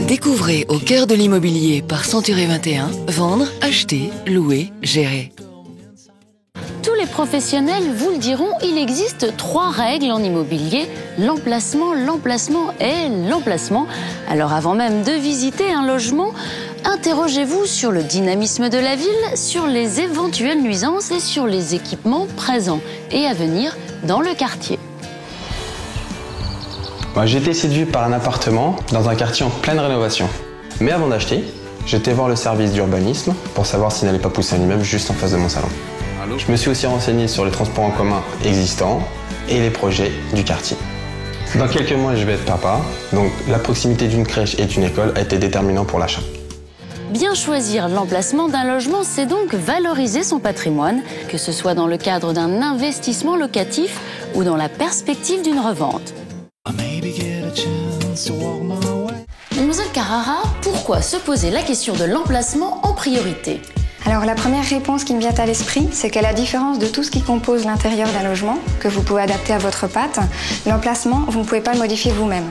Découvrez au cœur de l'immobilier par Century 21, vendre, acheter, louer, gérer. Tous les professionnels vous le diront, il existe 3 règles en immobilier, l'emplacement, l'emplacement et l'emplacement. Alors avant même de visiter un logement, interrogez-vous sur le dynamisme de la ville, sur les éventuelles nuisances et sur les équipements présents et à venir dans le quartier. J'ai été séduit par un appartement dans un quartier en pleine rénovation. Mais avant d'acheter, j'étais voir le service d'urbanisme pour savoir s'il n'allait pas pousser un immeuble juste en face de mon salon. Je me suis aussi renseigné sur les transports en commun existants et les projets du quartier. Dans quelques mois, je vais être papa, donc la proximité d'une crèche et d'une école a été déterminant pour l'achat. Bien choisir l'emplacement d'un logement, c'est donc valoriser son patrimoine, que ce soit dans le cadre d'un investissement locatif ou dans la perspective d'une revente. Mademoiselle Carrara, pourquoi se poser la question de l'emplacement en priorité ? Alors la première réponse qui me vient à l'esprit, c'est qu'à la différence de tout ce qui compose l'intérieur d'un logement, que vous pouvez adapter à votre patte, l'emplacement, vous ne pouvez pas le modifier vous-même.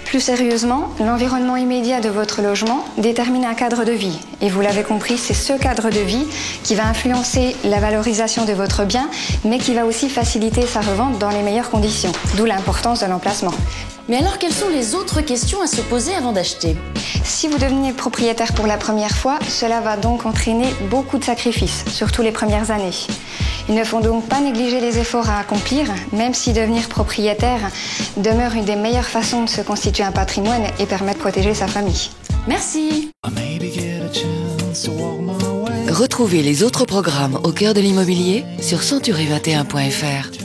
Plus sérieusement, l'environnement immédiat de votre logement détermine un cadre de vie. Et vous l'avez compris, c'est ce cadre de vie qui va influencer la valorisation de votre bien, mais qui va aussi faciliter sa revente dans les meilleures conditions. D'où l'importance de l'emplacement. Mais alors, quelles sont les autres questions à se poser avant d'acheter ? Si vous devenez propriétaire pour la première fois, cela va donc entraîner beaucoup de sacrifices, surtout les premières années. Il ne faut donc pas négliger les efforts à accomplir, même si devenir propriétaire demeure une des meilleures façons de se constituer un patrimoine et permet de protéger sa famille. Merci. Retrouvez les autres programmes au cœur de l'immobilier sur century21.fr.